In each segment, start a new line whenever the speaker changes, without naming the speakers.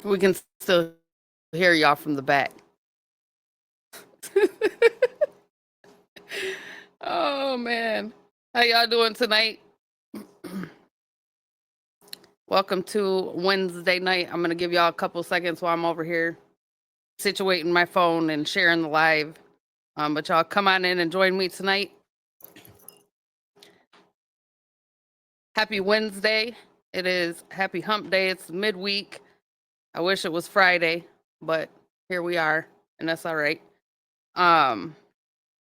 We can still hear y'all from the back. Oh man. How y'all doing tonight? Welcome to Wednesday night. I'm gonna give y'all a couple seconds while I'm over here situating my phone and sharing the live. But y'all come on in and join me tonight. Happy Wednesday. It is happy hump day. It's midweek. I wish it was Friday, but here we are, and that's all right. Um,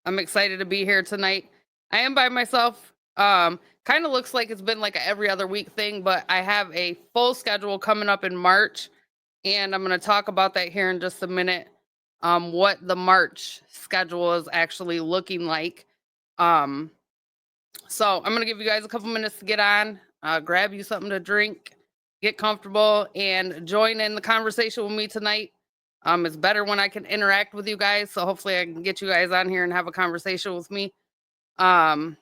I'm excited to be here tonight. I am by myself. Kind of looks like it's been like a every other week thing, but I have a full schedule coming up in March, and I'm going to talk about that here in just a minute. What the March schedule is actually looking like. Um, so I'm going to give you guys a couple minutes to get on, grab you something to drink, get comfortable, and join in the conversation with me tonight. It's better when I can interact with you guys. So hopefully I can get you guys on here and have a conversation with me. Um,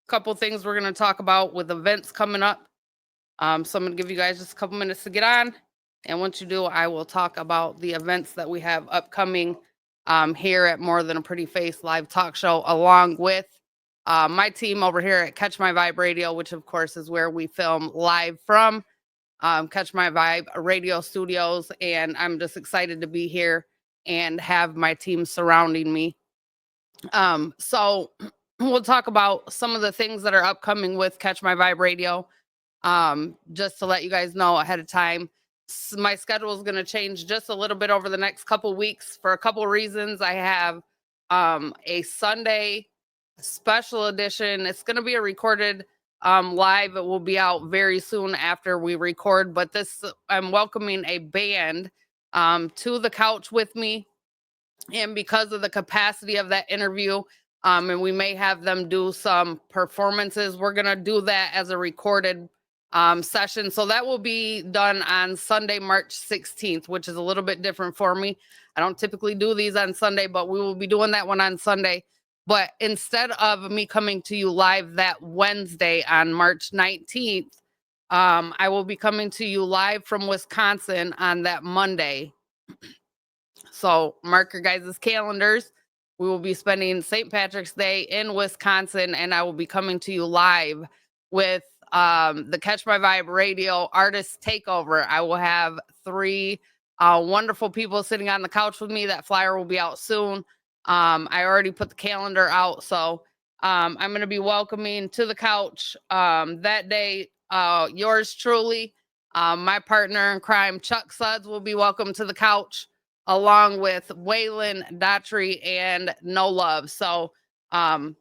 Couple things we're going to talk about with events coming up. So I'm going to give you guys just a couple minutes to get on. And once you do, I will talk about the events that we have upcoming here at More Than a Pretty Face live talk show, along with my team over here at Catch My Vibe Radio, which of course is where we film live from Catch My Vibe Radio Studios. And I'm just excited to be here and have my team surrounding me. So we'll talk about some of the things that are upcoming with Catch My Vibe Radio. Just to let you guys know ahead of time, my schedule is going to change just a little bit over the next couple weeks for a couple reasons. I have a Sunday special edition. It's going to be a recorded live. It will be out very soon after we record, but this I'm welcoming a band to the couch with me, and because of the capacity of that interview, and we may have them do some performances, we're going to do that as a recorded session. So that will be done on Sunday, March 16th, which is a little bit different for me. I don't typically do these on Sunday, but we will be doing that one on Sunday. But instead of me coming to you live that Wednesday on March 19th, I will be coming to you live from Wisconsin on that Monday. So mark your guys' calendars. We will be spending St. Patrick's Day in Wisconsin, and I will be coming to you live with the Catch My Vibe Radio Artist Takeover. I will have three wonderful people sitting on the couch with me. That flyer will be out soon. I already put the calendar out, so I'm going to be welcoming to the couch that day yours truly, my partner in crime, Chuck Suds, will be welcome to the couch, along with Waylon Daughtry and No Love. So I'm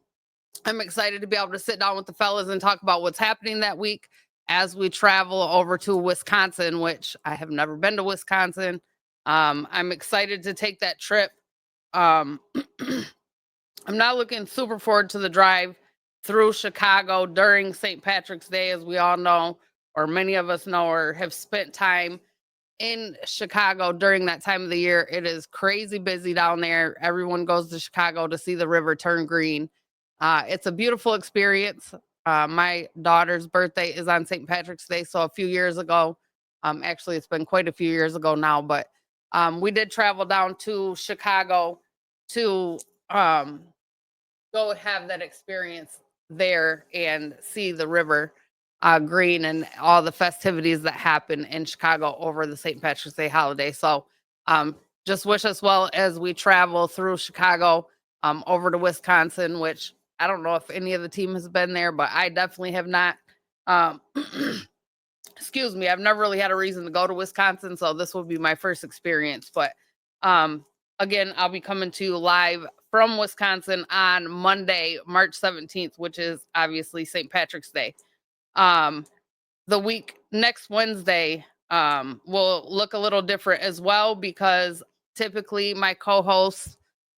excited to be able to sit down with the fellas and talk about what's happening that week as we travel over to Wisconsin, which I have never been to Wisconsin. I'm excited to take that trip. Um, I'm not looking super forward to the drive through Chicago during St. Patrick's Day, as we all know, or many of us know, or have spent time in Chicago during that time of the year. It is crazy busy down there. Everyone goes to Chicago to see the river turn green. It's a beautiful experience. My daughter's birthday is on St. Patrick's Day. So a few years ago, actually, it's been quite a few years ago now, but we did travel down to Chicago to go have that experience there and see the river green and all the festivities that happen in Chicago over the St. Patrick's Day holiday. So just wish us well as we travel through Chicago over to Wisconsin, which I don't know if any of the team has been there, but I definitely have not. Um, excuse me, I've never really had a reason to go to Wisconsin, so this will be my first experience. But um, again, I'll be coming to you live from Wisconsin on Monday, March 17th, which is obviously St. Patrick's Day. Um, the week next Wednesday will look a little different as well, because typically my co-host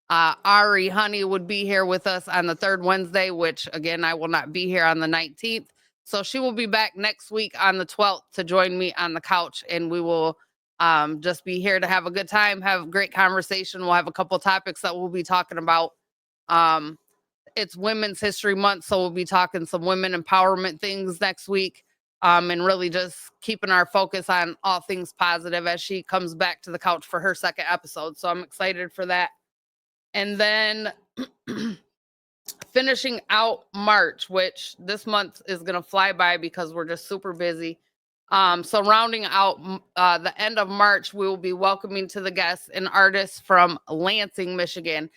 Ari Honey would be here with us on the third Wednesday, which again I will not be here on the 19th. So she will be back next week on the 12th to join me on the couch, and we will just be here to have a good time, have a great conversation. We'll have a couple topics that we'll be talking about. Um, it's Women's History Month, so we'll be talking some women empowerment things next week. and really just keeping our focus on all things positive as she comes back to the couch for her second episode. So I'm excited for that. And then finishing out March, which this month is going to fly by because we're just super busy. So rounding out the end of March, we will be welcoming to the guests an artist from Lansing, Michigan.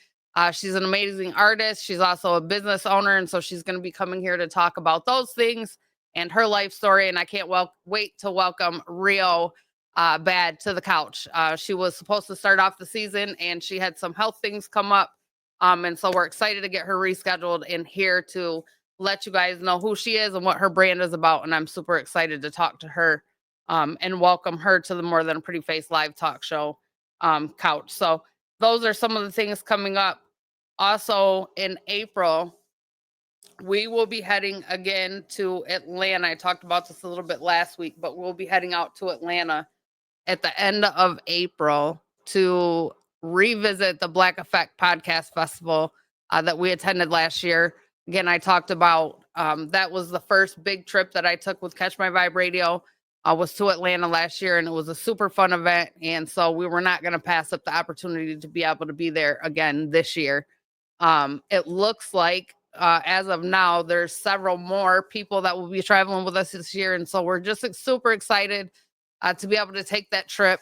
She's an amazing artist. She's also a business owner, and so she's going to be coming here to talk about those things and her life story. And I can't wait to welcome Rio Bad to the couch. She was supposed to start off the season, and she had some health things come up. And so we're excited to get her rescheduled and here to let you guys know who she is and what her brand is about. And I'm super excited to talk to her and welcome her to the More Than a Pretty Face live talk show couch. So those are some of the things coming up. Also in April, we will be heading again to Atlanta. I talked about this a little bit last week, but we'll be heading out to Atlanta at the end of April to revisit the Black Effect Podcast Festival that we attended last year. Again, I talked about that was the first big trip that I took with Catch My Vibe Radio. I was to Atlanta last year, and it was a super fun event. And so we were not going to pass up the opportunity to be able to be there again this year. It looks like as of now, there's several more people that will be traveling with us this year. And so we're just super excited to be able to take that trip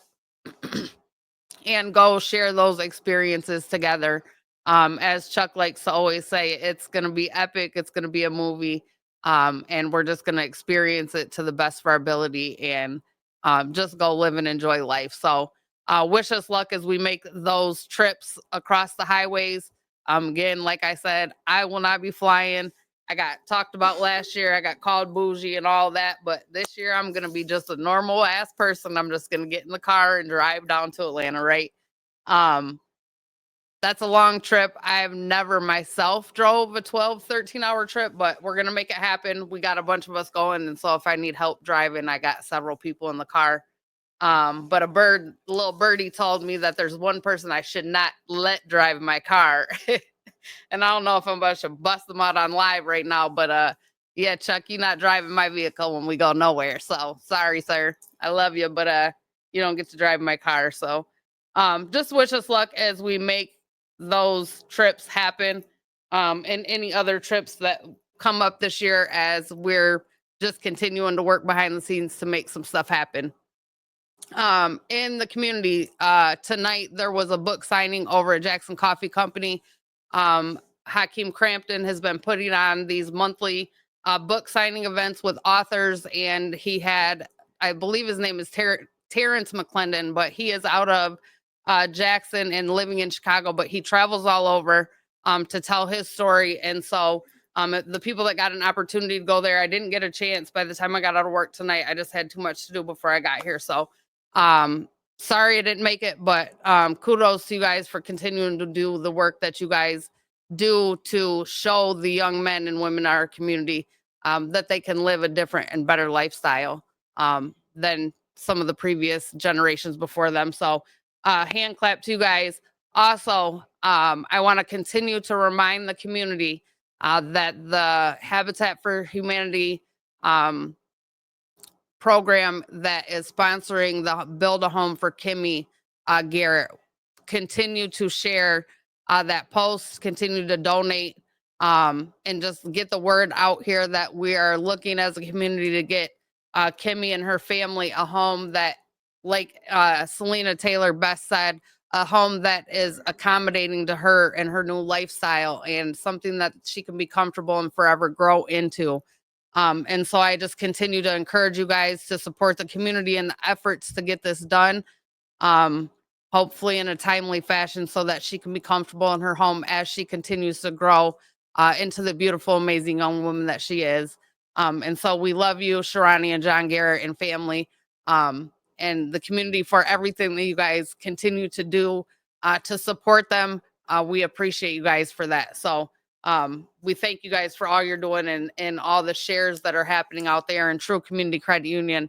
and go share those experiences together. As Chuck likes to always say, it's going to be epic. It's going to be a movie. And we're just going to experience it to the best of our ability and just go live and enjoy life. So wish us luck as we make those trips across the highways. Again, like I said, I will not be flying. I got talked about last year. I got called bougie and all that. But this year, I'm going to be just a normal ass person. I'm just going to get in the car and drive down to Atlanta, right? That's a long trip. I've never myself drove a 12, 13-hour trip, but we're going to make it happen. We got a bunch of us going. And so if I need help driving, I got several people in the car. But a little birdie told me that there's one person I should not let drive my car. And I don't know if I'm about to bust them out on live right now, but yeah, Chuck, you're not driving my vehicle when we go nowhere. So sorry, sir. I love you, but you don't get to drive my car. So just wish us luck as we make those trips happen. And any other trips that come up this year as we're just continuing to work behind the scenes to make some stuff happen. In the community, tonight there was a book signing over at Jackson Coffee Company. Hakeem Crampton has been putting on these monthly book signing events with authors, and he had, I believe his name is Terrence McClendon, but he is out of Jackson and living in Chicago, but he travels all over to tell his story. And so the people that got an opportunity to go there, I didn't get a chance by the time I got out of work tonight. I just had too much to do before I got here. So sorry I didn't make it, but kudos to you guys for continuing to do the work that you guys do to show the young men and women in our community that they can live a different and better lifestyle than some of the previous generations before them. So hand clap to you guys. Also, I want to continue to remind the community that the Habitat for Humanity program that is sponsoring the Build a Home for Kimmy Garrett, continue to share that post, continue to donate, and just get the word out here that we are looking as a community to get Kimmy and her family a home that, like Selena Taylor best said, a home that is accommodating to her and her new lifestyle and something that she can be comfortable and forever grow into. And so I just continue to encourage you guys to support the community and the efforts to get this done, hopefully in a timely fashion so that she can be comfortable in her home as she continues to grow into the beautiful, amazing young woman that she is. And so we love you, Sharani and John Garrett and family, and the community for everything that you guys continue to do to support them. We appreciate you guys for that. So we thank you guys for all you're doing and all the shares that are happening out there, and True Community Credit Union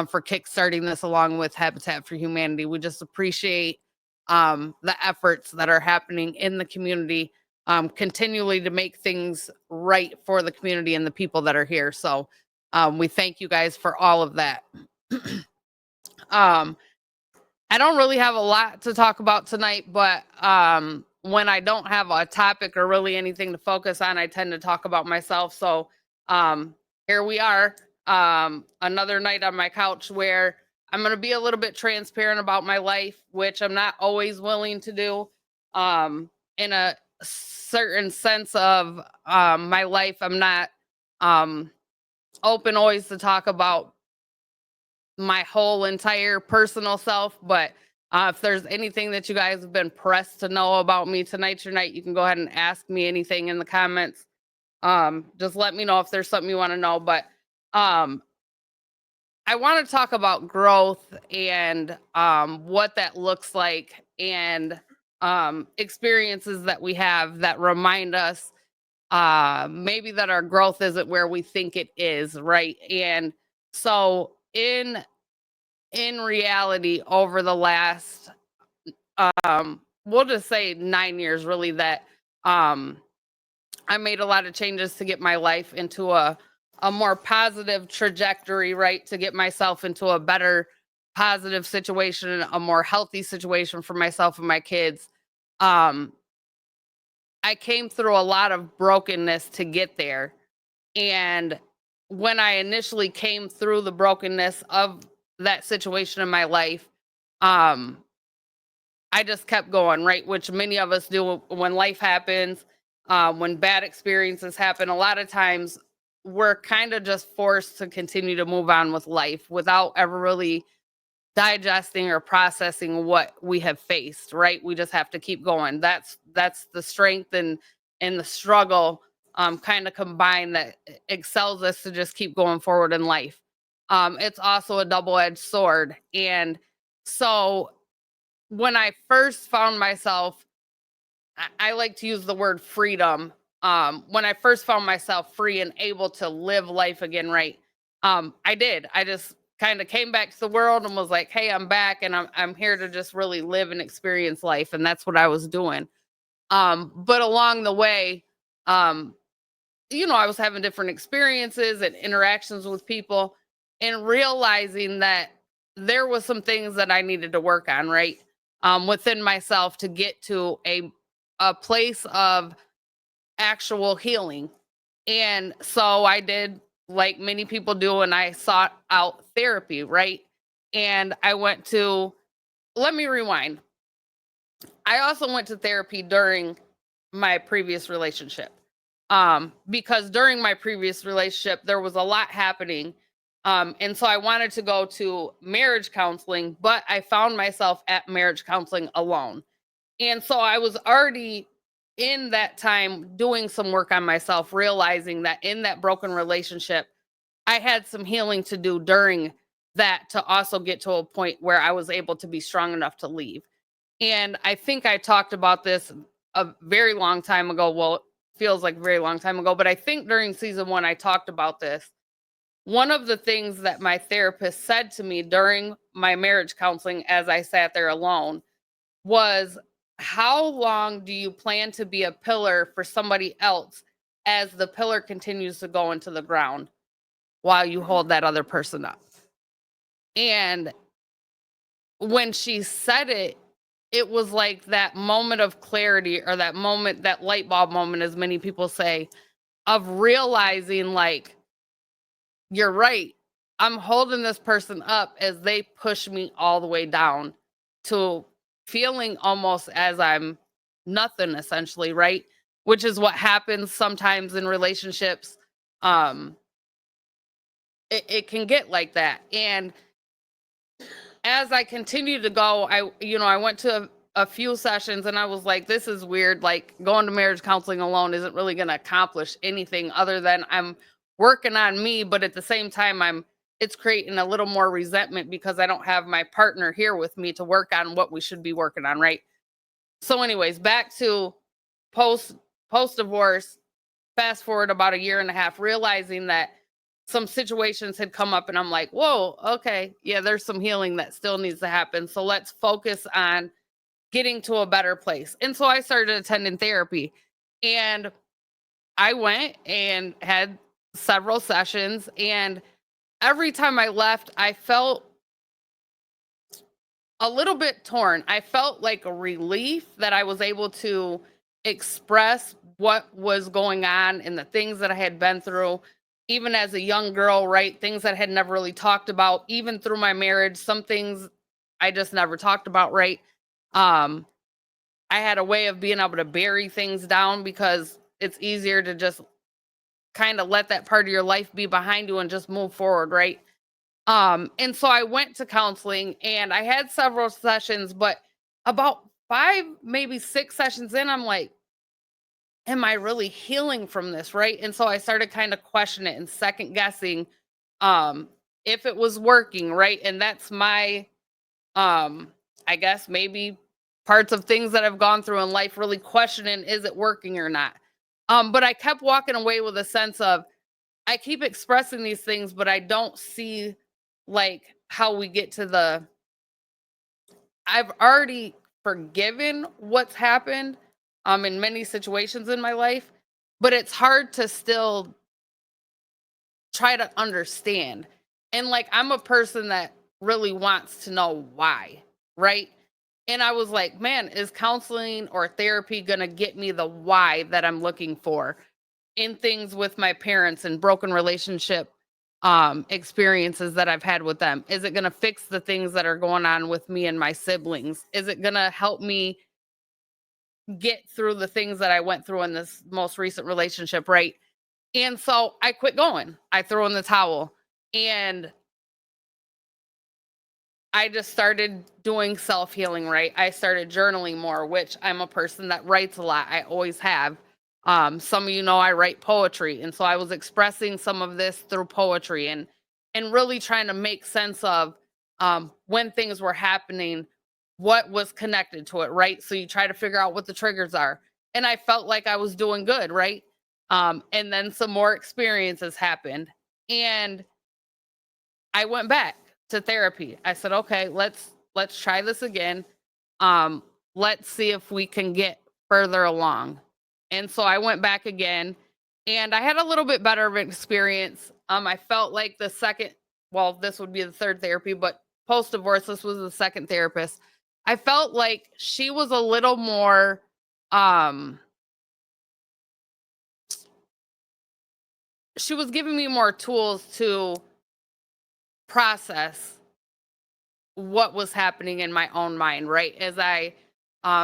for kickstarting this along with Habitat for Humanity. We just appreciate the efforts that are happening in the community continually to make things right for the community and the people that are here. So We thank you guys for all of that. um, I don't really have a lot to talk about tonight, but when I don't have a topic or really anything to focus on, I tend to talk about myself. So here we are, another night on my couch where I'm going to be a little bit transparent about my life, which I'm not always willing to do. In a certain sense of my life, I'm not um, open always to talk about my whole entire personal self, but if there's anything that you guys have been pressed to know about me, tonight's your night. You can go ahead and ask me anything in the comments. Just let me know if there's something you want to know. But um, I want to talk about growth and what that looks like, and experiences that we have that remind us maybe that our growth isn't where we think it is, right? And so in reality, over the last we'll just say 9 years, really, that um I made a lot of changes to get my life into a more positive trajectory, right? To get myself into a better positive situation, a more healthy situation for myself and my kids. um I came through a lot of brokenness to get there. And when I initially came through the brokenness of that situation in my life, um, I just kept going, right? Which many of us do when life happens, when bad experiences happen. A lot of times we're kind of just forced to continue to move on with life without ever really digesting or processing what we have faced, right? We just have to keep going. That's the strength and the struggle kind of combined that excels us to just keep going forward in life. It's also a double-edged sword. And so when I first found myself, I like to use the word freedom. When I first found myself free and able to live life again, right? I did. I just kind of came back to the world and was like, "Hey, I'm back, and I'm here to just really live and experience life," and that's what I was doing. But along the way, um, I was having different experiences and interactions with people, and realizing that there was some things that I needed to work on, right? Within myself to get to a place of actual healing. And so I did like many people do, and I sought out therapy, right? And I went to, let me rewind. I also went to therapy during my previous relationship. Because during my previous relationship, there was a lot happening. And so I wanted to go to marriage counseling, but I found myself at marriage counseling alone. And so I was already in that time doing some work on myself, realizing that in that broken relationship, I had some healing to do during that to also get to a point where I was able to be strong enough to leave. And I think I talked about this a very long time ago. Well, it feels like a very long time ago, but I think during season one, I talked about this. One of the things that my therapist said to me during my marriage counseling as I sat there alone was, "How long do you plan to be a pillar for somebody else as the pillar continues to go into the ground while you hold that other person up?" And when she said it, it was like that moment of clarity, or that moment, that light bulb moment, as many people say, of realizing, like, you're right. I'm holding this person up as they push me all the way down to feeling almost as I'm nothing, essentially, right? Which is what happens sometimes in relationships. Um, it can get like that. And as I continued to go, I went to a few sessions, and I was like, this is weird. Like, going to marriage counseling alone isn't really going to accomplish anything other than I'm working on me, but at the same time, it's creating a little more resentment because I don't have my partner here with me to work on what we should be working on, right? So, anyways, back to post post divorce, fast forward about a year and a half, realizing that some situations had come up, and I'm like, whoa, okay, yeah, there's some healing that still needs to happen. So let's focus on getting to a better place. And so I started attending therapy, and I went and had several sessions, and every time I left, I felt a little bit torn. I felt like a relief that I was able to express what was going on and the things that I had been through, even as a young girl, right? Things that I had never really talked about, even through my marriage, some things I just never talked about, right? Um, I had a way of being able to bury things down because it's easier to just kind of let that part of your life be behind you and just move forward, right? And so I went to counseling and I had several sessions, but about 5, maybe 6 sessions in, I'm like, am I really healing from this, right? And so I started kind of questioning it and second guessing um if it was working, right? And that's my um I guess maybe parts of things that I've gone through in life, really questioning, is it working or not? But I kept walking away with a sense of, I keep expressing these things, but I don't see like how we get to the, I've already forgiven what's happened in many situations in my life, but it's hard to still try to understand. And like I'm a person that really wants to know why, right? And I was like, man, is counseling or therapy going to get me the why that I'm looking for in things with my parents and broken relationship experiences that I've had with them? Is it going to fix the things that are going on with me and my siblings? Is it going to help me get through the things that I went through in this most recent relationship, right? And so I quit going. I threw in the towel and I just started doing self healing, right? I started journaling more, which I'm a person that writes a lot. I always have. Some of you know I write poetry, and so I was expressing some of this through poetry and really trying to make sense of when things were happening, what was connected to it, right? So you try to figure out what the triggers are, and I felt like I was doing good, right? And then some more experiences happened, and I went back to therapy. I said, "Okay, let's try this again. Um, let's see if we can get further along." And so I went back again and I had a little bit better of an experience. I felt like the second, well, this would be the third therapy, but post divorce, this was the second therapist. I felt like she was a little more um she was giving me more tools to process what was happening in my own mind, right? As I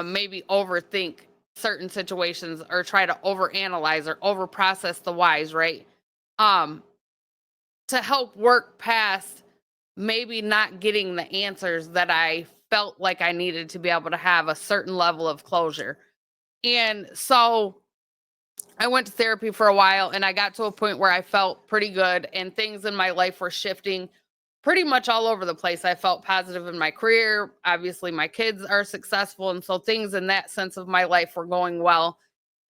maybe overthink certain situations or try to overanalyze or overprocess the whys, right? Um, to help work past maybe not getting the answers that I felt like I needed to be able to have a certain level of closure. And so I went to therapy for a while and I got to a point where I felt pretty good and things in my life were shifting pretty much all over the place. I felt positive in my career. Obviously, my kids are successful. And so things in that sense of my life were going well.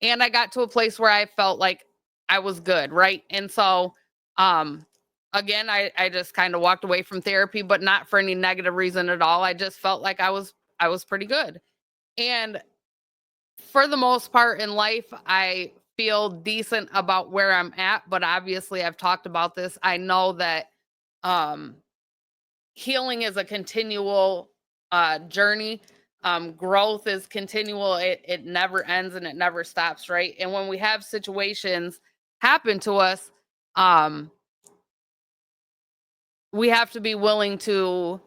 And I got to a place where I felt like I was good. Right. And so, um, again, I just kind of walked away from therapy, but not for any negative reason at all. I just felt like I was pretty good. And for the most part in life, I feel decent about where I'm at. But obviously, I've talked about this. I know that um healing is a continual journey. Growth is continual. It never ends and it never stops, right? And when we have situations happen to us, um we have to be willing to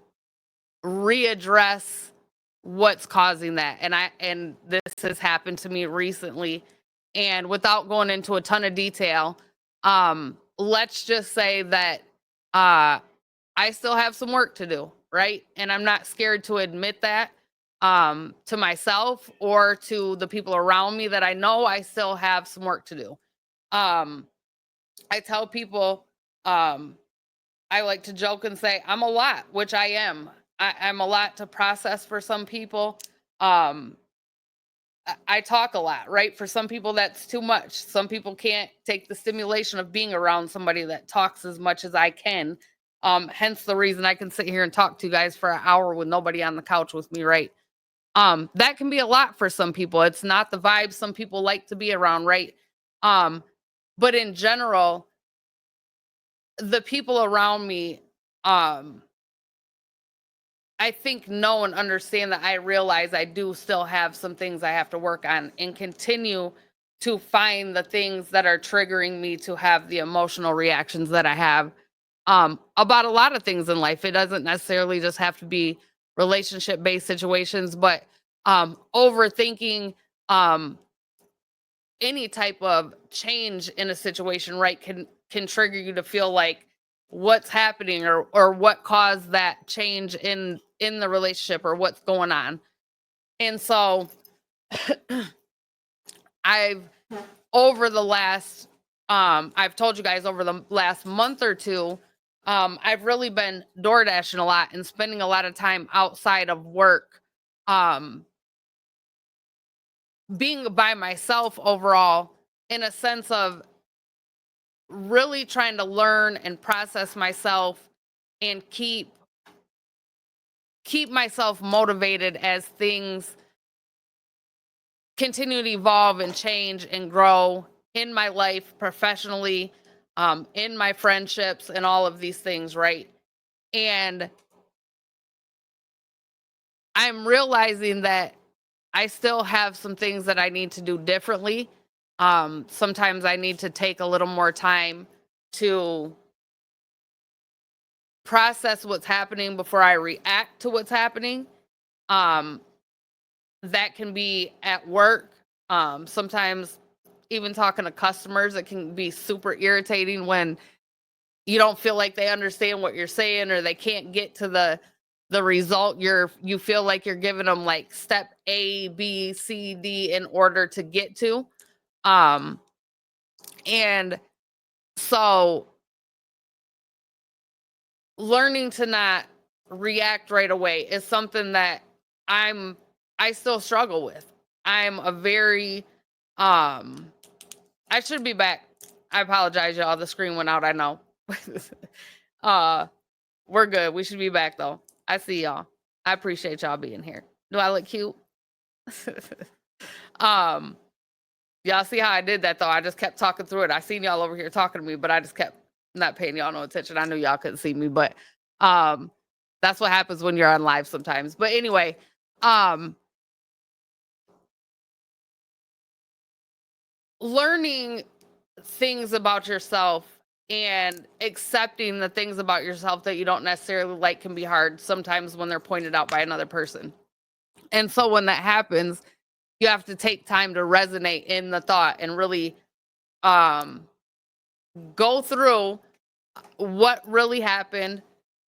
readdress what's causing that. And this has happened to me recently, and without going into a ton of detail, let's just say that uh I still have some work to do, right? And I'm not scared to admit that to myself or to the people around me, that I know I still have some work to do. Um I tell people, um I like to joke and say I'm a lot, which I am. I'm a lot to process for some people. Um I talk a lot, right? For some people that's too much. Some people can't take the stimulation of being around somebody that talks as much as I can. Hence the reason I can sit here and talk to you guys for an hour with nobody on the couch with me, right? That can be a lot for some people. It's not the vibe some people like to be around, right? Um, but in general, the people around me, um, I think know and understand that I realize I do still have some things I have to work on and continue to find the things that are triggering me to have the emotional reactions that I have about a lot of things in life. It doesn't necessarily just have to be relationship based situations, but overthinking um any type of change in a situation, right, can trigger you to feel like what's happening or what caused that change in the relationship or what's going on. And so I've over the last I've told you guys over the last month or two, I've really been door dashing a lot and spending a lot of time outside of work, um being by myself overall, in a sense of really trying to learn and process myself and keep myself motivated as things continue to evolve and change and grow in my life professionally, in my friendships and all of these things, right? And I'm realizing that I still have some things that I need to do differently. Sometimes I need to take a little more time to process what's happening before I react to what's happening. Um, that can be at work. Sometimes even talking to customers, it can be super irritating when you don't feel like they understand what you're saying or they can't get to the result you feel like you're giving them like step A, B, C, D in order to get to. Um, and so learning to not react right away is something that I'm I still struggle with. I'm a very um I should be back. I apologize, y'all. The screen went out, I know. uh we're good. We should be back though. I see y'all. I appreciate y'all being here. Do I look cute? um y'all see how I did that though? I just kept talking through it. I seen y'all over here talking to me, but I just kept not paying y'all no attention. I knew y'all couldn't see me, but um that's what happens when you're on live sometimes. But anyway, um learning things about yourself and accepting the things about yourself that you don't necessarily like can be hard sometimes when they're pointed out by another person. And so when that happens, you have to take time to resonate in the thought and really um go through what really happened.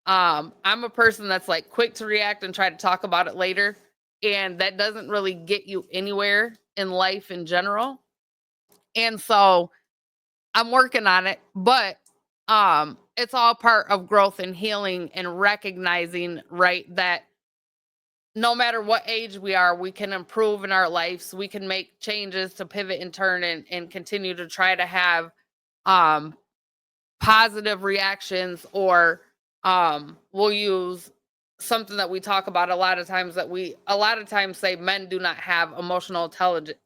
I'm a person that's like quick to react and try to talk about it later, and that doesn't really get you anywhere in life in general. And so I'm working on it, but it's all part of growth and healing and recognizing, right, that no matter what age we are, we can improve in our lives. We can make changes to pivot and turn and continue to try to have um positive reactions, or we'll use something that we talk about a lot of times, that we a lot of times say men do not have emotional intelligence,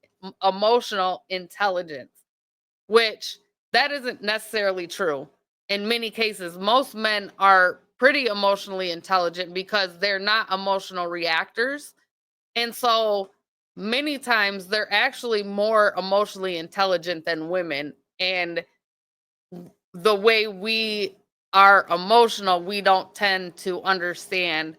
which that isn't necessarily true. In many cases, most men are pretty emotionally intelligent because they're not emotional reactors. And so many times they're actually more emotionally intelligent than women. And the way we are emotional, we don't tend to understand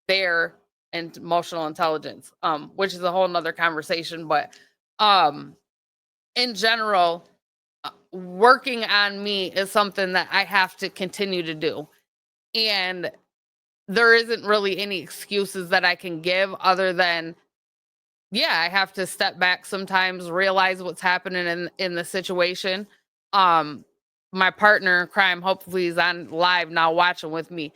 their emotional intelligence, which is a whole nother conversation. But um, in general, working on me is something that I have to continue to do. And there isn't really any excuses that I can give other than, yeah, I have to step back sometimes, realize what's happening in the situation. Um, my partner in crime hopefully is on live now watching with me.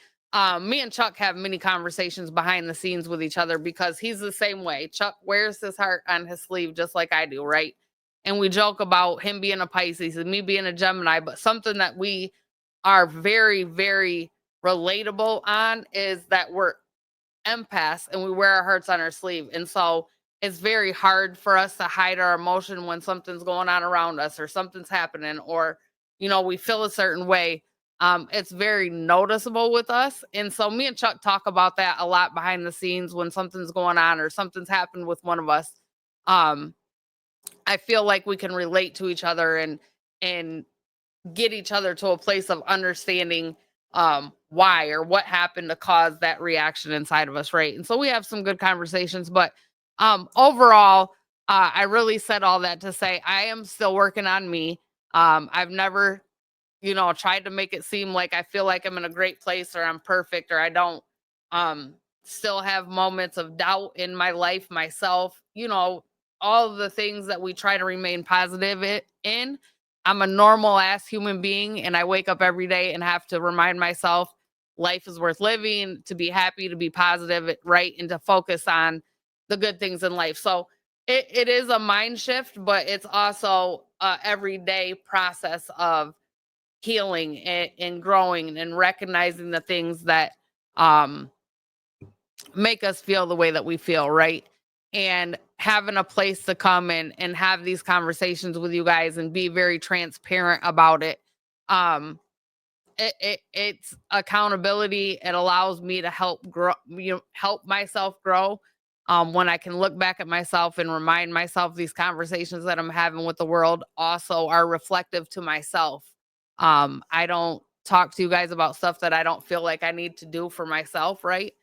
Me and Chuck have many conversations behind the scenes with each other because he's the same way. Chuck wears his heart on his sleeve just like I do, right? And we joke about him being a Pisces and me being a Gemini, but something that we are very, very relatable on is that we're empaths and we wear our hearts on our sleeve. And so it's very hard for us to hide our emotion when something's going on around us or something's happening, or we feel a certain way. It's very noticeable with us. And so me and Chuck talk about that a lot behind the scenes when something's going on or something's happened with one of us. Um, I feel like we can relate to each other and get each other to a place of understanding why or what happened to cause that reaction inside of us, right? And so we have some good conversations, but overall, I really said all that to say I am still working on me. I've never, tried to make it seem like I feel like I'm in a great place or I'm perfect or I don't still have moments of doubt in my life myself, all of the things that we try to remain positive in. I'm a normal ass human being and I wake up every day and have to remind myself life is worth living, to be happy, to be positive, right? And to focus on the good things in life. So it is a mind shift, but it's also a everyday process of healing and growing and recognizing the things that um make us feel the way that we feel, right? And having a place to come and have these conversations with you guys and be very transparent about it. Um it's accountability. It allows me to help grow, help myself grow. When I can look back at myself and remind myself these conversations that I'm having with the world also are reflective to myself. I don't talk to you guys about stuff that I don't feel like I need to do for myself, right?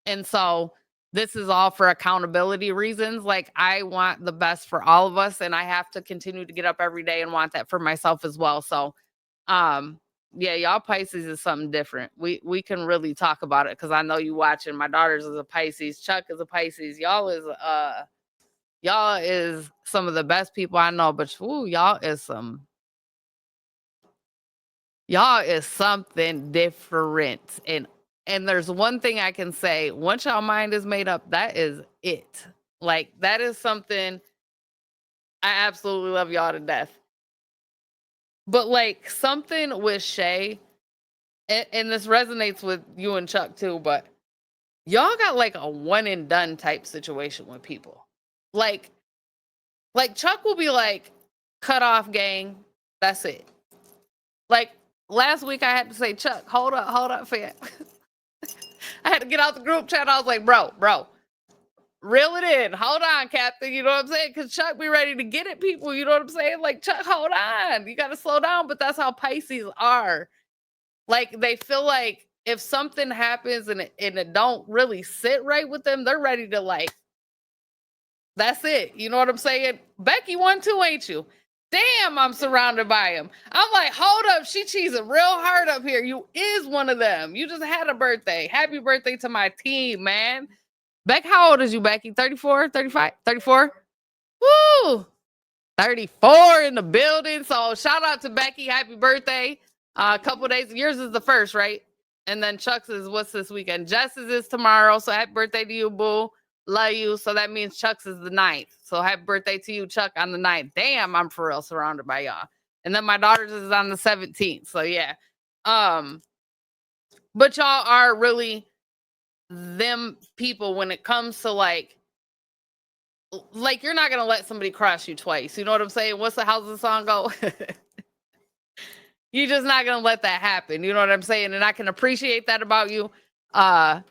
And so this is all for accountability reasons. Like I want the best for all of us and I have to continue to get up every day and want that for myself as well. So um yeah, y'all Pisces is something different. We can really talk about it because I know you watching. My daughter's is a Pisces, Chuck is a Pisces. Y'all is some of the best people I know, but ooh, y'all is something different. And there's one thing I can say, once y'all mind is made up, that is it. Like that is something I absolutely love y'all to death. But like something with Shay, and this resonates with you and Chuck too, but y'all got like a one and done type situation with people. Like Chuck will be like, cut off gang, that's it. Like last week I had to say, Chuck, hold up, fam. I had to get out the group chat. I was like, bro, reel it in. Hold on, Captain. You know what I'm saying? Because Chuck be ready to get at people. You know what I'm saying? Like, Chuck, hold on. You got to slow down. But that's how Pisces are. Like, they feel like if something happens and it don't really sit right with them, they're ready to like, that's it. You know what I'm saying? Becky won too, ain't you? Damn, I'm surrounded by him. I'm like, hold up, she cheesing real hard up here. You is one of them. You just had a birthday. Happy birthday to my team, man. Beck, how old is you, Becky? 34, 35, 34? Woo! 34 in the building. So shout out to Becky. Happy birthday. A couple days. Yours is the first, right? And then Chuck's is what's this weekend? Jess's is tomorrow. So happy birthday to you, boo. Love you. So that means Chuck's is the 9th. So happy birthday to you, Chuck, on the 9th. Damn, I'm for real surrounded by y'all. And then my daughter's is on the 17th. So yeah. But y'all are really them people when it comes to like you're not gonna let somebody cross you twice. You know what I'm saying? What's the how's the song go? You're just not gonna let that happen. You know what I'm saying? And I can appreciate that about you. I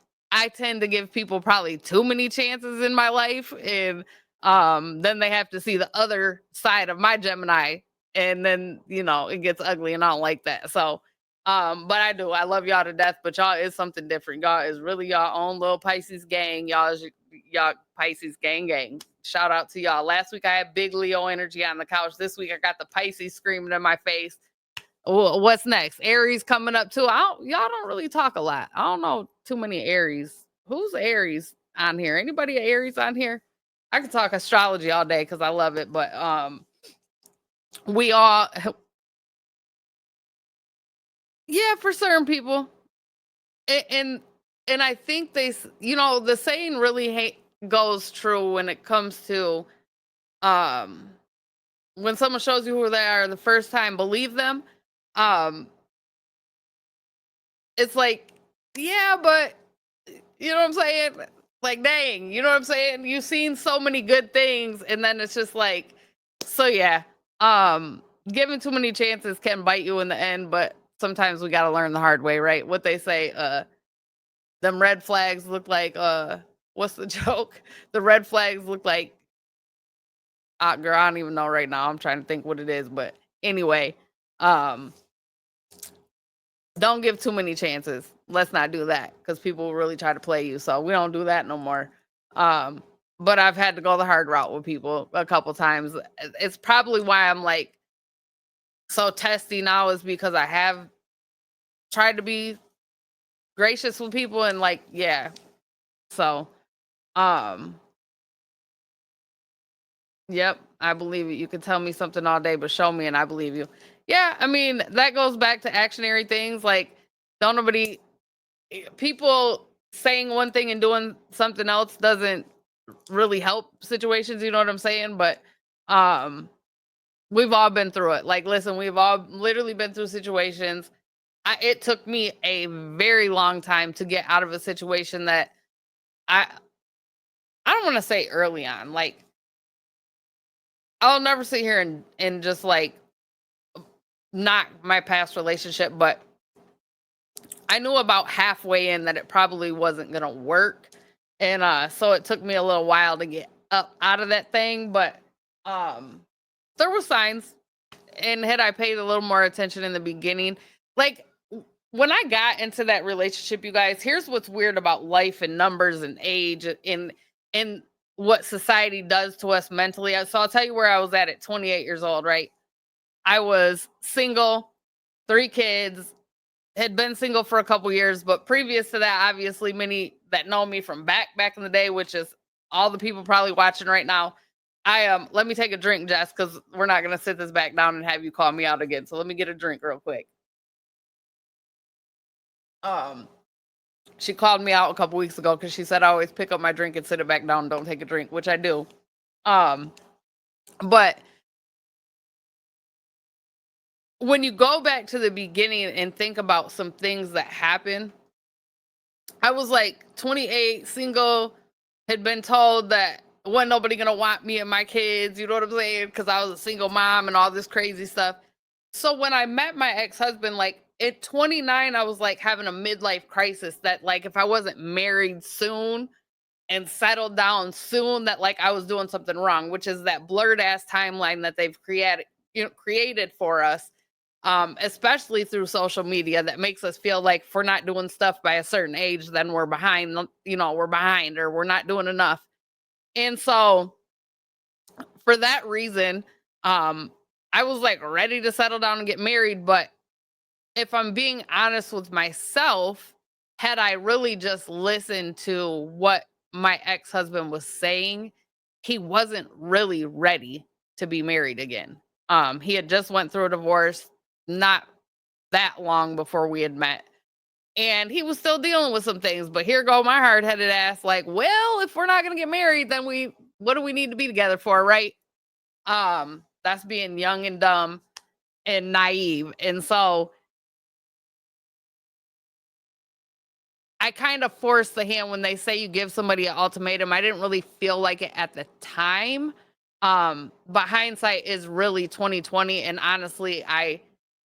tend to give people probably too many chances in my life, and then they have to see the other side of my Gemini, and then it gets ugly, and I don't like that. So, but I do. I love y'all to death, but y'all is something different. Y'all is really y'all own little Pisces gang. Y'all Pisces gang. Shout out to y'all. Last week I had big Leo energy on the couch. This week I got the Pisces screaming in my face. What's next? Aries coming up too. Y'all don't really talk a lot. I don't know too many Aries. Who's Aries on here? Anybody Aries on here? I could talk astrology all day because I love it, but we all yeah, for certain people. And I think the saying really goes true when it comes to um when someone shows you who they are the first time, believe them. um it's like, yeah, but you know what I'm saying? Like, dang, you know what I'm saying? You've seen so many good things, and then it's just like, so yeah. Giving too many chances can bite you in the end, but sometimes we got to learn the hard way, right? What they say, them red flags look like, what's the joke? The red flags look like, girl, I don't even know right now. I'm trying to think what it is, but anyway, um, don't give too many chances. Let's not do that because people will really try to play you. So we don't do that no more. Um, but I've had to go the hard route with people a couple times. It's probably why I'm like so testy now, is because I have tried to be gracious with people and like, yeah. So, um, yep, I believe it. You can tell me something all day, but show me and I believe you. Yeah, I mean, that goes back to actionary things. Like, don't nobody, people saying one thing and doing something else doesn't really help situations, you know what I'm saying? But um we've all been through it. Like, listen, we've all literally been through situations. It took me a very long time to get out of a situation that I I don't want to say early on. Like, I'll never sit here and just like knock my past relationship, but I knew about halfway in that it probably wasn't gonna work. And so it took me a little while to get up out of that thing, but um there were signs. And had I paid a little more attention in the beginning, like when I got into that relationship, you guys, here's what's weird about life and numbers and age and what society does to us mentally. So I'll tell you where I was at 28 years old, right? I was single, 3 kids, had been single for a couple years, but previous to that, obviously, many that know me from back in the day, which is all the people probably watching right now. Let me take a drink, Jess, because we're not gonna sit this back down and have you call me out again. So let me get a drink real quick. Um, she called me out a couple weeks ago because she said I always pick up my drink and sit it back down and don't take a drink, which I do. Um, but when you go back to the beginning and think about some things that happened, I was like 28, single, had been told that wasn't nobody gonna want me and my kids, you know what I'm saying? Because I was a single mom and all this crazy stuff. So when I met my ex-husband, like at 29, I was like having a midlife crisis that like if I wasn't married soon and settled down soon, that like I was doing something wrong, which is that blurred ass timeline that they've created for us, especially through social media, that makes us feel like if we're not doing stuff by a certain age, then we're behind, we're behind or we're not doing enough. And so for that reason, um, I was like ready to settle down and get married. But if I'm being honest with myself, had I really just listened to what my ex-husband was saying, he wasn't really ready to be married again. He had just went through a divorce not that long before we had met. And he was still dealing with some things, but here go my hard-headed ass like, well, if we're not gonna get married, then what do we need to be together for, right? That's being young and dumb and naive. And so I kind of forced the hand when they say you give somebody an ultimatum. I didn't really feel like it at the time. But hindsight is really 2020. And honestly, I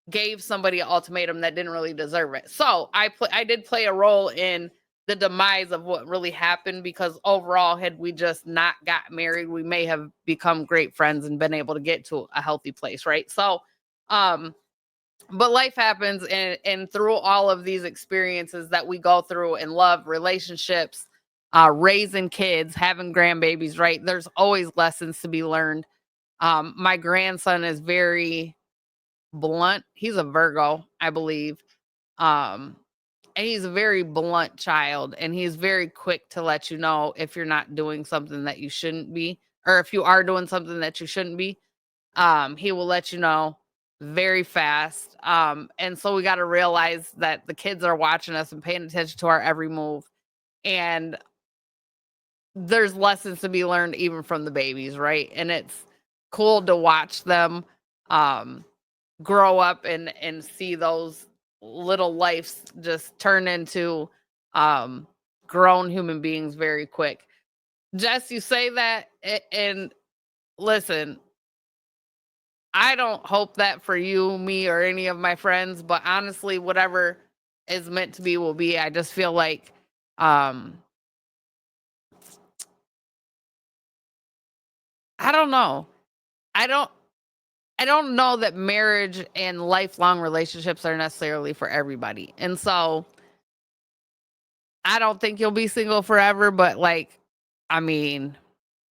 gave somebody an ultimatum that didn't really deserve it. So I did play a role in the demise of what really happened, because overall, had we just not got married, we may have become great friends and been able to get to a healthy place, right? So um but life happens, and through all of these experiences that we go through in love, relationships, raising kids, having grandbabies, right? There's always lessons to be learned. My grandson is very blunt. He's a Virgo, I believe. Um, and he's a very blunt child, and he's very quick to let you know if you're not doing something that you shouldn't be, or if you are doing something that you shouldn't be. He will let you know very fast. And so we got to realize that the kids are watching us and paying attention to our every move. And there's lessons to be learned even from the babies, right? And it's cool to watch them um grow up and see those little lives just turn into um grown human beings very quick. Jess, you say that and listen, I don't hope that for you, me, or any of my friends, but honestly, whatever is meant to be will be. I just feel like um I don't know. I don't I don't know that marriage and lifelong relationships are necessarily for everybody. And so I don't think you'll be single forever, but like, I mean,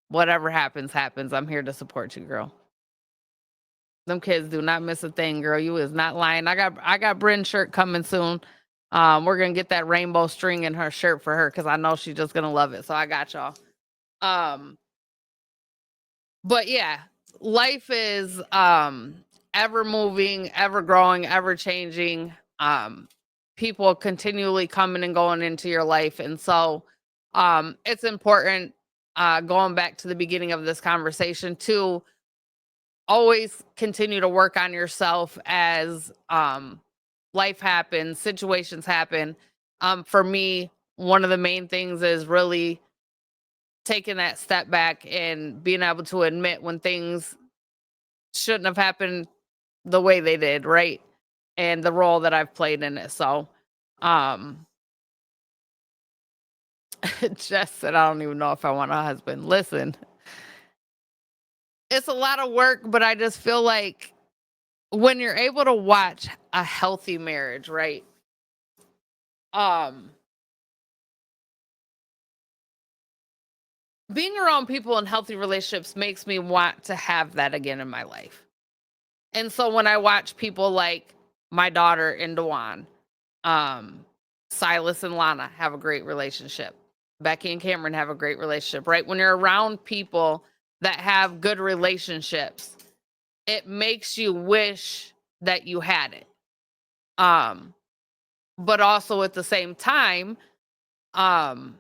whatever happens, happens. I'm here to support you, girl. Them kids do not miss a thing, girl. You is not lying. I got Bryn's shirt coming soon. We're gonna get that rainbow string in her shirt for her because I know she's just gonna love it. So I got y'all. Um, but yeah, life is ever moving, ever growing, ever changing. People continually coming and going into your life. And so it's important, going back to the beginning of this conversation, to always continue to work on yourself as life happens, situations happen. For me, one of the main things is really taking that step back and being able to admit when things shouldn't have happened the way they did, right? And the role that I've played in it. So, um, Jess said, I don't even know if I want a husband. Listen, it's a lot of work, but I just feel like when you're able to watch a healthy marriage, right? Um, Being around people in healthy relationships makes me want to have that again in my life. And so when I watch people like my daughter and Dewan, um, Silas and Lana have a great relationship. Becky and Cameron have a great relationship, right? When you're around people that have good relationships, it makes you wish that you had it. Um, but also at the same time, um,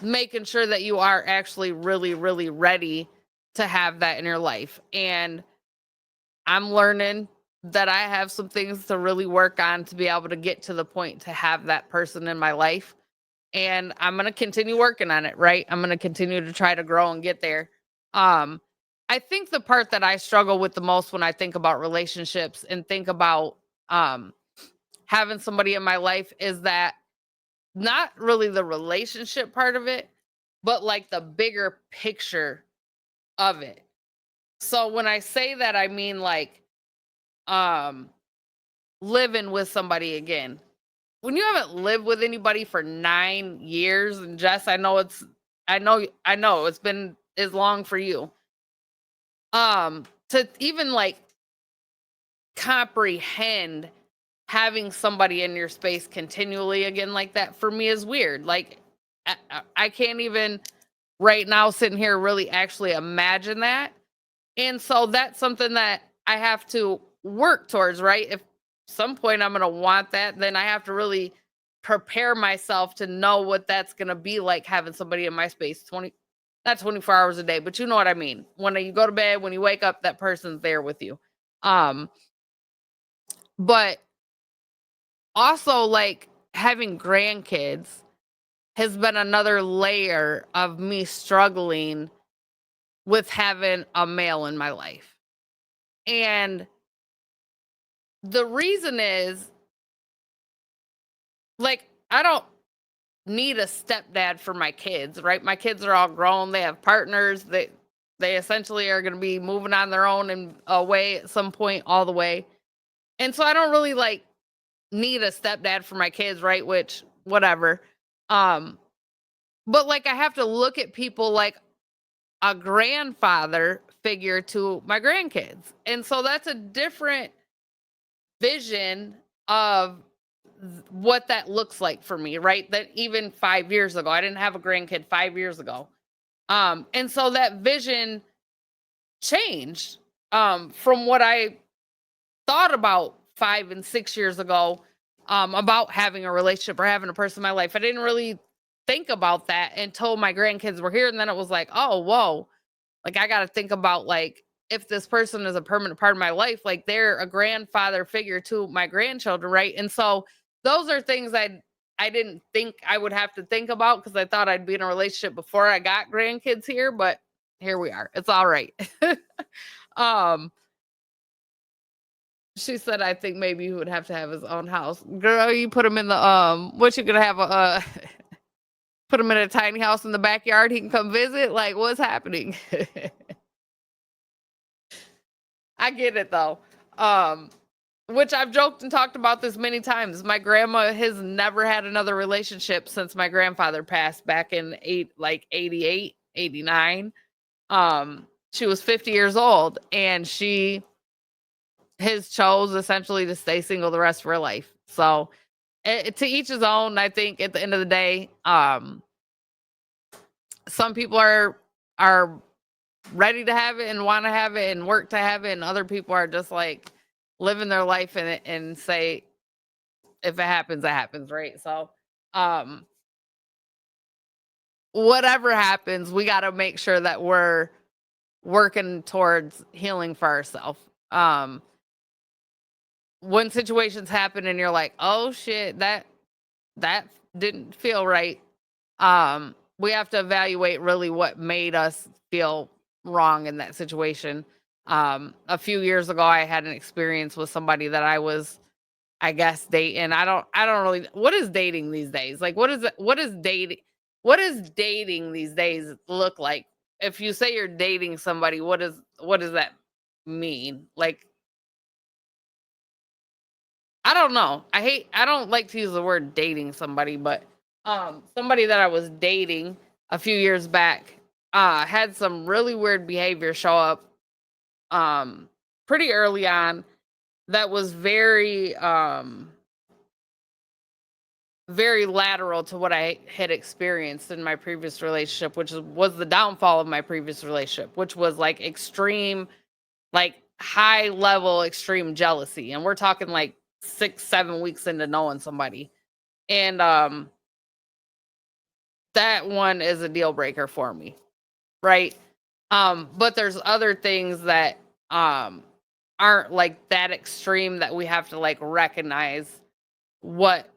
making sure that you are actually really, really ready to have that in your life. And I'm learning that I have some things to really work on to be able to get to the point to have that person in my life. And I'm going to continue working on it, right? I'm going to continue to try to grow and get there. Um I think the part that I struggle with the most when I think about relationships and think about um having somebody in my life is that not really the relationship part of it, but like the bigger picture of it. So when I say that, I mean like um living with somebody again. When you haven't lived with anybody for 9 years, and Jess, I know it's been as long for you. To even like comprehend having somebody in your space continually again like that for me is weird. Like I can't even right now sitting here really actually imagine that. And so that's something that I have to work towards, right? If some point I'm going to want that, then I have to really prepare myself to know what that's going to be like having somebody in my space 20, not 24 hours a day, but you know what I mean. When you go to bed, when you wake up, that person's there with you. Um but also like having grandkids has been another layer of me struggling with having a male in my life. And the reason is like I don't need a stepdad for my kids, right? My kids are all grown, they have partners, they essentially are going to be moving on their own and away at some point all the way. And so I don't really like need a stepdad for my kids, right? Which whatever. Um but like I have to look at people like a grandfather figure to my grandkids. And so that's a different vision of what that looks like for me, right? That even 5 years ago, I didn't have a grandkid 5 years ago. And so that vision changed from what I thought about 5 and 6 years ago about having a relationship or having a person in my life. I didn't really think about that until my grandkids were here. And then it was like, oh, whoa, like I got to think about like if this person is a permanent part of my life, like they're a grandfather figure to my grandchildren, right? And so those are things I didn't think I would have to think about because I thought I'd be in a relationship before I got grandkids here, but here we are. It's all right. um, she said, I think maybe he would have to have his own house. Girl, you put him in the what you gonna have a put him in a tiny house in the backyard, he can come visit? Like, what's happening? I get it though. Um, which I've joked and talked about this many times. My grandma has never had another relationship since my grandfather passed back in 88, 89. She was 50 years old and she has chose essentially to stay single the rest of her life. So to each his own. I think at the end of the day, some people are ready to have it and want to have it and work to have it, and other people are just like living their life in it and say if it happens, it happens, right? So whatever happens, we got to make sure that we're working towards healing for ourselves. When situations happen and you're like, oh shit, that didn't feel right, we have to evaluate really what made us feel wrong in that situation. A few years ago I had an experience with somebody that I was, I guess, dating. I don't really, what is dating these days? Like, what is dating these days look like? If you say you're dating somebody, what does that mean? Like, I don't know. I don't like to use the word dating somebody, but somebody that I was dating a few years back had some really weird behavior show up pretty early on that was very lateral to what I had experienced in my previous relationship, which was the downfall of my previous relationship, which was like extreme, like high level extreme jealousy. And we're talking like 6, 7 weeks into knowing somebody. And that one is a deal breaker for me, right? But there's other things that aren't like that extreme that we have to like recognize what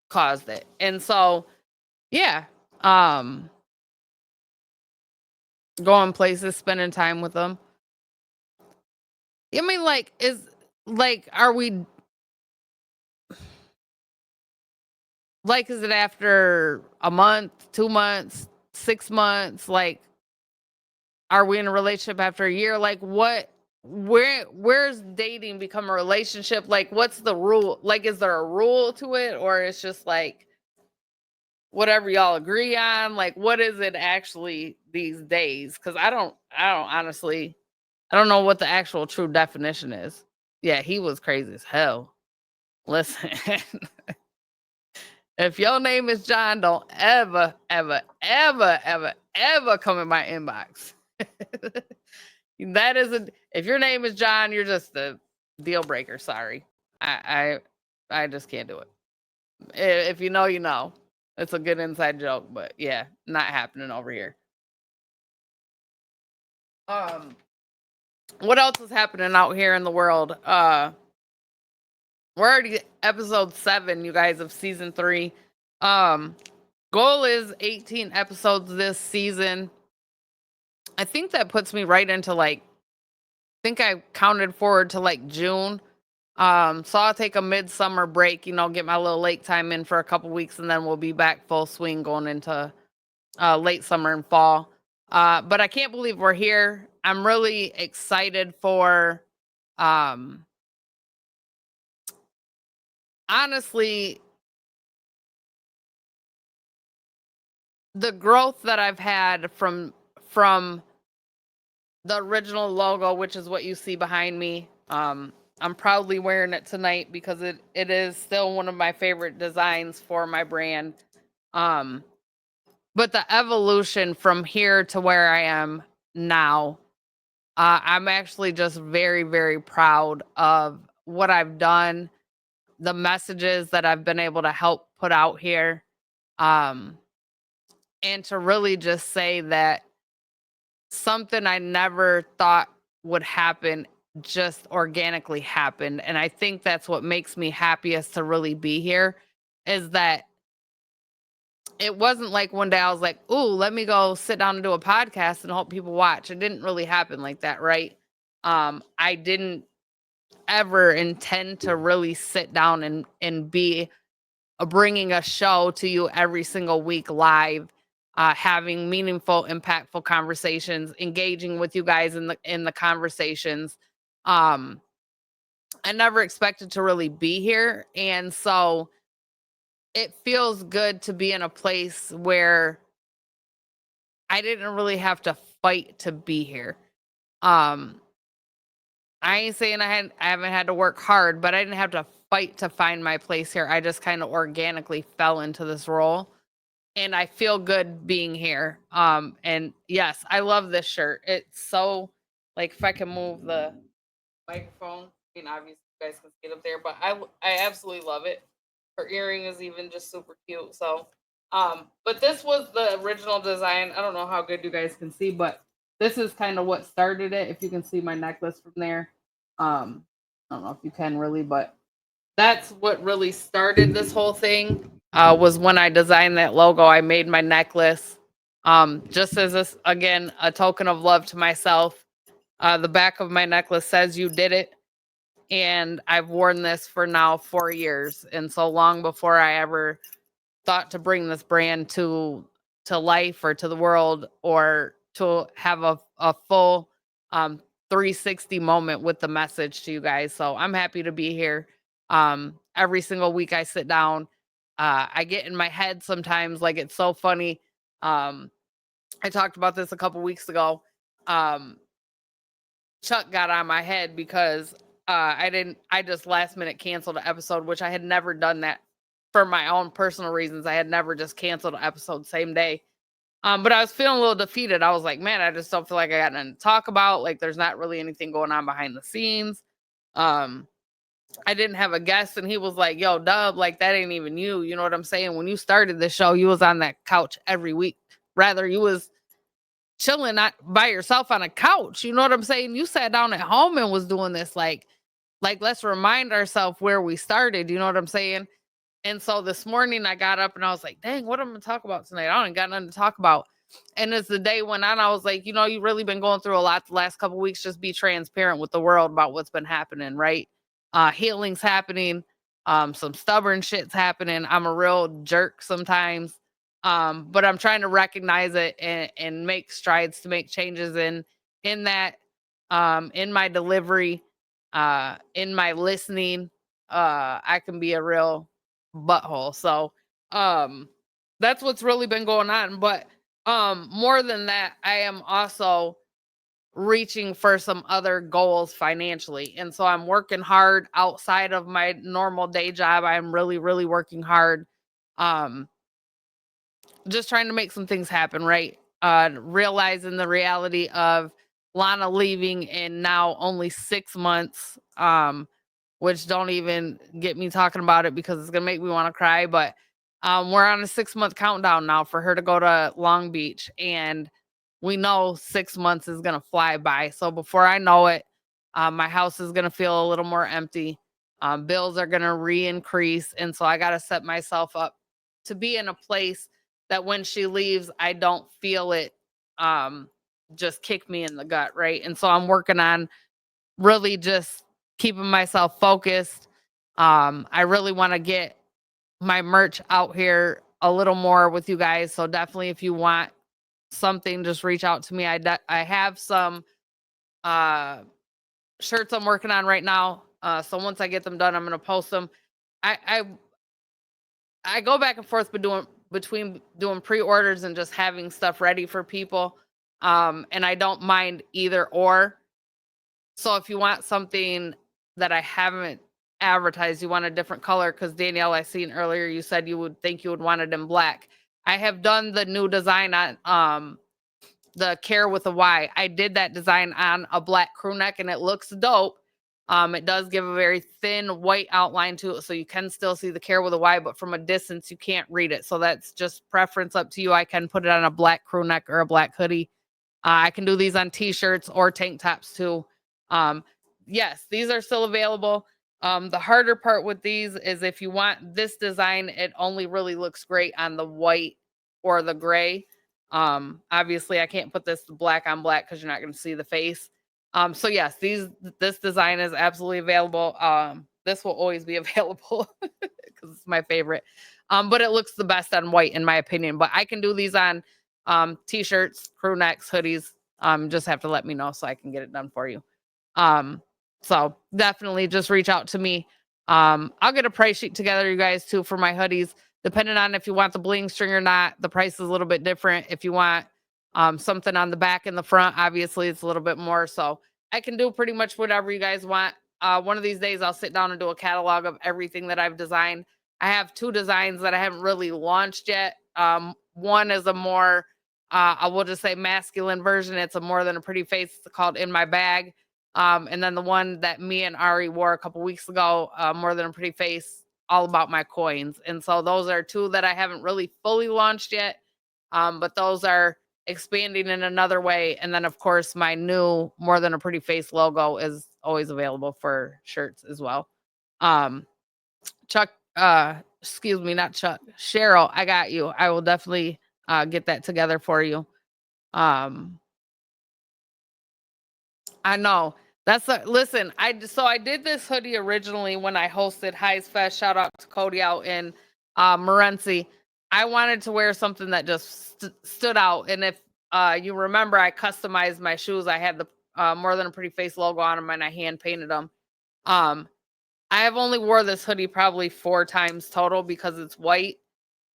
caused it. And so yeah, um going places, spending time with them. I mean, like, are we, like, is it after a month, 2 months, 6 months? Like, are we in a relationship after a year? Like, where's dating become a relationship? Like, what's the rule? Like, is there a rule to it, or it's just like whatever y'all agree on? Like, what is it actually these days? Because I don't honestly, I don't know what the actual true definition is. Yeah, he was crazy as hell. Listen, if your name is John, don't ever, ever, ever, ever, ever come in my inbox. That isn't, if your name is John, you're just a deal breaker. Sorry. I just can't do it. If you know, you know. It's a good inside joke, but yeah, not happening over here. Um, what else is happening out here in the world? We're already episode 7, you guys, of season 3. Um, goal is 18 episodes this season. I think that puts me right into like, I think I counted forward to like June. So I'll take a midsummer break, get my little lake time in for a couple weeks, and then we'll be back full swing going into late summer and fall. But I can't believe we're here. I'm really excited for, um, honestly, the growth that I've had from the original logo, which is what you see behind me. I'm proudly wearing it tonight because it is still one of my favorite designs for my brand. Um, but the evolution from here to where I am now, I'm actually just very, very proud of what I've done, the messages that I've been able to help put out here. Um, and to really just say that something I never thought would happen just organically happened. And I think that's what makes me happiest to really be here, is that it wasn't like one day I was like, "Ooh, let me go sit down and do a podcast and hope people watch." It didn't really happen like that, right? I didn't ever intend to really sit down and be bringing a show to you every single week live, having meaningful, impactful conversations, engaging with you guys in the conversations. Um, I never expected to really be here, and so it feels good to be in a place where I didn't really have to fight to be here. Um, I ain't saying I haven't had to work hard, but I didn't have to fight to find my place here. I just kind of organically fell into this role and I feel good being here. And yes, I love this shirt. It's so like if I can move the microphone, I mean obviously you guys can see it up there, but I absolutely love it. Her earring is even just super cute. So but this was the original design. I don't know how good you guys can see, but this is kind of what started it. If you can see my necklace from there. I don't know if you can really, but that's what really started this whole thing. Was when I designed that logo. I made my necklace. Just as this again, a token of love to myself. The back of my necklace says you did it. And I've worn this for now 4 years. And so long before I ever thought to bring this brand to life or to the world or to have a full 360 moment with the message to you guys. So I'm happy to be here. Every single week I sit down. I get in my head sometimes, like it's so funny. Um, I talked about this a couple weeks ago. Um, Chuck got on my head because I just last minute canceled an episode, which I had never done that for my own personal reasons. I had never just canceled an episode same day. But I was feeling a little defeated. I was like, man, I just don't feel like I got nothing to talk about. Like there's not really anything going on behind the scenes. Um, I didn't have a guest, and he was like, yo, Dub, like that ain't even you. You know what I'm saying? When you started the show, you was on that couch every week. Rather, you was chilling not by yourself on a couch. You know what I'm saying? You sat down at home and was doing this like let's remind ourselves where we started. You know what I'm saying? And so this morning I got up and I was like, dang, what am I gonna talk about tonight? I don't got nothing to talk about. And as the day went on, I was like, you really been going through a lot the last couple weeks. Just be transparent with the world about what's been happening, right? Healing's happening, some stubborn shit's happening. I'm a real jerk sometimes. But I'm trying to recognize it and make strides to make changes in that, in my delivery, in my listening. I can be a real butthole. So that's what's really been going on. But more than that, I am also reaching for some other goals financially. And so I'm working hard outside of my normal day job. I'm really, really working hard. Um, just trying to make some things happen, right? Realizing the reality of Lana leaving in now only 6 months. Which don't even get me talking about it because it's gonna make me want to cry. But we're on a 6 month countdown now for her to go to Long Beach, and we know 6 months is gonna fly by. So before I know it, my house is gonna feel a little more empty. Bills are gonna re-increase, and so I gotta set myself up to be in a place that when she leaves, I don't feel it um, just kick me in the gut, right? And so I'm working on really just keeping myself focused. I really want to get my merch out here a little more with you guys. So definitely if you want something, just reach out to me. I have some uh shirts I'm working on right now. So once I get them done, I'm gonna post them. I I, I go back and forth between doing pre-orders and just having stuff ready for people. And I don't mind either or. So if you want something that I haven't advertised, you want a different color, because Danielle, I seen earlier you said you would think you would want it in black. I have done the new design on the Care with a Y. I did that design on a black crew neck and it looks dope. It does give a very thin white outline to it, so you can still see the Care with a Y, but from a distance you can't read it. So that's just preference up to you. I can put it on a black crew neck or a black hoodie. I can do these on t-shirts or tank tops too. Um, yes, these are still available. The harder part with these is if you want this design, it only really looks great on the white or the gray. Obviously I can't put this black on black because you're not going to see the face. So yes, this design is absolutely available. This will always be available because it's my favorite. But it looks the best on white in my opinion. But I can do these on t-shirts, crew necks, hoodies. Just have to let me know so I can get it done for you. Um, so definitely just reach out to me. I'll get a price sheet together, you guys, too, for my hoodies. Depending on if you want the bling string or not, the price is a little bit different. If you want something on the back and the front, obviously it's a little bit more. So I can do pretty much whatever you guys want. One of these days I'll sit down and do a catalog of everything that I've designed. I have two designs that I haven't really launched yet. One is a more I will just say masculine version. It's a more than a pretty face. It's called In My Bag. And then the one that me and Ari wore a couple weeks ago, more than a pretty face, all about my coins. And so those are two that I haven't really fully launched yet. But those are expanding in another way. And then of course my new more than a pretty face logo is always available for shirts as well. Um Chuck, excuse me, not Chuck, Cheryl, I got you. I will definitely get that together for you. Um I know. Listen, I did this hoodie originally when I hosted Highs Fest. Shout out to Cody out in Morenci. I wanted to wear something that just stood out. And if you remember, I customized my shoes. I had the more than a pretty face logo on them and I hand painted them. Um, I have only wore this hoodie probably 4 times total because it's white.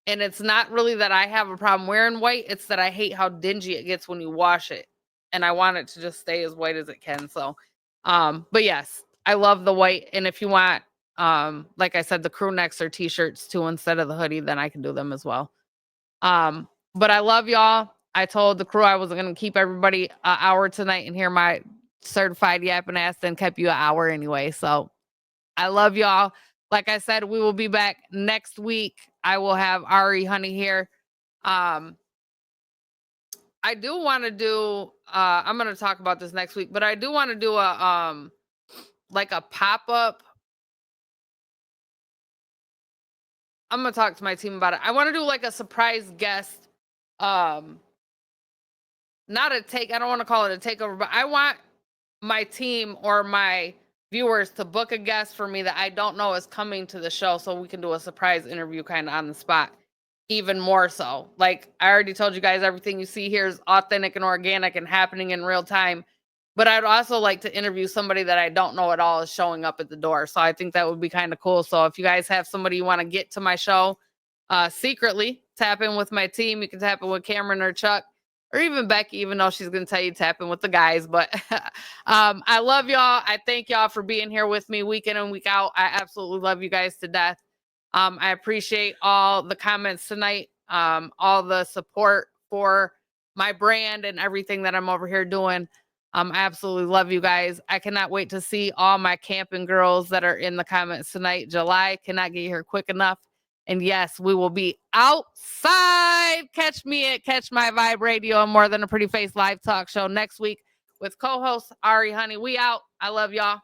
And it's not really that I have a problem wearing white, it's that I hate how dingy it gets when you wash it. And I want it to just stay as white as it can. So, but yes, I love the white. And if you want, like I said, the crew necks or t-shirts too instead of the hoodie, then I can do them as well. But I love y'all. I told the crew I was gonna keep everybody an hour tonight and hear my certified yapping ass, then kept you an hour anyway. So I love y'all. Like I said, we will be back next week. I will have Ari Honey here. Um, I do want to do I'm gonna talk about this next week, but I do want to do a like a pop-up. I'm gonna talk to my team about it. I want to do like a surprise guest. Um, not a take, I don't want to call it a takeover, but I want my team or my viewers to book a guest for me that I don't know is coming to the show so we can do a surprise interview kind of on the spot. Even more so. Like I already told you guys, everything you see here is authentic and organic and happening in real time. But I'd also like to interview somebody that I don't know at all is showing up at the door. So I think that would be kind of cool. So if you guys have somebody you want to get to my show, secretly tap in with my team. You can tap in with Cameron or Chuck or even Becky, even though she's going to tell you tap in with the guys. But I love y'all. I thank y'all for being here with me week in and week out. I absolutely love you guys to death. I appreciate all the comments tonight, all the support for my brand and everything that I'm over here doing. I absolutely love you guys. I cannot wait to see all my camping girls that are in the comments tonight. July cannot get here quick enough. And yes, we will be outside. Catch me at Catch My Vibe Radio and More Than a Pretty Face live talk show next week with co-host Ari Honey. We out. I love y'all.